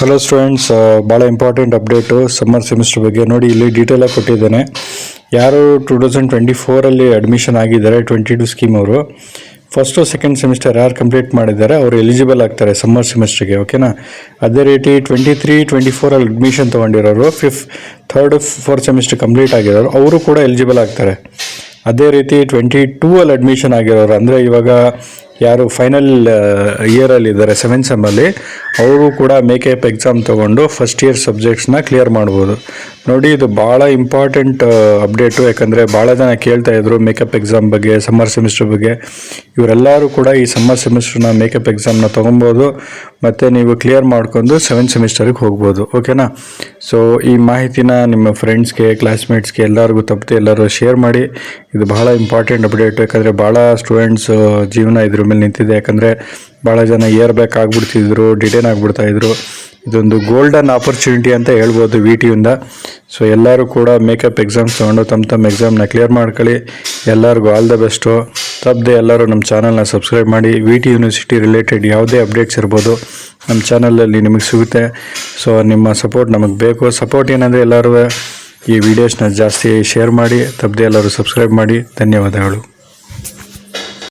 Hello students, ಭಾಳ important update summer semester ಬಗ್ಗೆ ನೋಡಿ. ಇಲ್ಲಿ ಡೀಟೇಲಾಗಿ ಕೊಟ್ಟಿದ್ದೇನೆ. ಯಾರು 2024 ಅಡ್ಮಿಷನ್ ಆಗಿದ್ದಾರೆ 22 ಸ್ಕೀಮ್ ಅವರು ಫಸ್ಟು ಸೆಕೆಂಡ್ ಸೆಮಿಸ್ಟರ್ ಯಾರು ಕಂಪ್ಲೀಟ್ ಮಾಡಿದ್ದಾರೆ ಅವರು ಎಲಿಜಿಬಲ್ ಆಗ್ತಾರೆ ಸಮ್ಮರ್ ಸೆಮಿಸ್ಟರ್ಗೆ, ಓಕೆನಾ. ಅದೇ ರೀತಿ 23-24 ಅಡ್ಮಿಷನ್ ತೊಗೊಂಡಿರೋರು ಥರ್ಡ್ ಫೋರ್ತ್ ಸೆಮಿಸ್ಟರ್ ಕಂಪ್ಲೀಟ್ ಆಗಿರೋರು ಅವರು ಕೂಡ ಎಲಿಜಿಬಲ್ ಆಗ್ತಾರೆ. ಅದೇ ರೀತಿ 22 ಅಡ್ಮಿಷನ್ ಆಗಿರೋರು ಅಂದರೆ ಇವಾಗ ಯಾರು ಫೈನಲ್ ಇಯರಲ್ಲಿದ್ದಾರೆ 7th ಸೆಮ್ಮಲ್ಲಿ ಅವರು ಕೂಡ ಮೇಕಪ್ ಎಕ್ಸಾಮ್ ತೊಗೊಂಡು ಫಸ್ಟ್ ಇಯರ್ ಸಬ್ಜೆಕ್ಟ್ಸ್ನ ಕ್ಲಿಯರ್ ಮಾಡ್ಬೋದು. ನೋಡಿ, ಇದು ಭಾಳ ಇಂಪಾರ್ಟೆಂಟ್ ಅಪ್ಡೇಟು. ಯಾಕಂದರೆ ಭಾಳ ಜನ ಕೇಳ್ತಾ ಇದ್ರು ಮೇಕಪ್ ಎಕ್ಸಾಮ್ ಬಗ್ಗೆ, ಸಮ್ಮರ್ ಸೆಮಿಸ್ಟರ್ ಬಗ್ಗೆ. ಇವರೆಲ್ಲರೂ ಕೂಡ ಈ ಸಮ್ಮರ್ ಸೆಮಿಸ್ಟರ್ನ ಮೇಕಪ್ ಎಕ್ಸಾಮ್ನ ತೊಗೊಬೋದು ಮತ್ತು ನೀವು ಕ್ಲಿಯರ್ ಮಾಡ್ಕೊಂಡು 7th ಸೆಮಿಸ್ಟರ್ಗೆ ಹೋಗ್ಬೋದು, ಓಕೆನಾ. ಸೊ ಈ ಮಾಹಿತಿನ ನಿಮ್ಮ ಫ್ರೆಂಡ್ಸ್ಗೆ, ಕ್ಲಾಸ್ಮೇಟ್ಸ್ಗೆ ಎಲ್ಲರಿಗೂ ತಪ್ಪದೆ ಎಲ್ಲರೂ ಶೇರ್ ಮಾಡಿ. ಇದು ಭಾಳ ಇಂಪಾರ್ಟೆಂಟ್ ಅಪ್ಡೇಟು. ಯಾಕಂದರೆ ಭಾಳ ಸ್ಟೂಡೆಂಟ್ಸ್ ಜೀವನ ಇದ್ರ ಮೇಲೆ ನಿಂತಿದೆ. ಯಾಕಂದರೆ ಭಾಳ ಜನ ಇಯರ್ ಬ್ಯಾಕ್ ಆಗಿಬಿಡ್ತಿದ್ರು, ಡಿಟೇನ್ ಆಗಿಬಿಡ್ತಾಯಿದ್ರು. ಇದೊಂದು ಗೋಲ್ಡನ್ ಆಪರ್ಚುನಿಟಿ ಅಂತ ಹೇಳ್ಬೋದು VT-ಯಿಂದ. ಸೊ ಎಲ್ಲರೂ ಕೂಡ ಮೇಕಪ್ ಎಕ್ಸಾಮ್ಸ್ ತೊಗೊಂಡು ತಮ್ಮ ಎಕ್ಸಾಮ್ನ ಕ್ಲಿಯರ್ ಮಾಡ್ಕೊಳ್ಳಿ. ಎಲ್ಲರಿಗೂ ಆಲ್ ದ ಬೆಸ್ಟು. ತಪ್ಪದೆ ಎಲ್ಲರೂ ನಮ್ಮ ಚಾನಲ್ನ ಸಬ್ಸ್ಕ್ರೈಬ್ ಮಾಡಿ. VT ಯೂನಿವರ್ಸಿಟಿ ರಿಲೇಟೆಡ್ ಯಾವುದೇ ಅಪ್ಡೇಟ್ಸ್ ಇರ್ಬೋದು ನಮ್ಮ ಚಾನಲಲ್ಲಿ ನಿಮಗೆ ಸಿಗುತ್ತೆ. ಸೊ ನಿಮ್ಮ ಸಪೋರ್ಟ್ ನಮಗೆ ಬೇಕು. ಸಪೋರ್ಟ್ ಏನಂದರೆ ಎಲ್ಲರೂ ಈ ವಿಡಿಯೋಸ್ನ ಜಾಸ್ತಿ ಶೇರ್ ಮಾಡಿ, ತಪ್ಪದೆ ಎಲ್ಲರೂ ಸಬ್ಸ್ಕ್ರೈಬ್ ಮಾಡಿ. ಧನ್ಯವಾದಗಳು.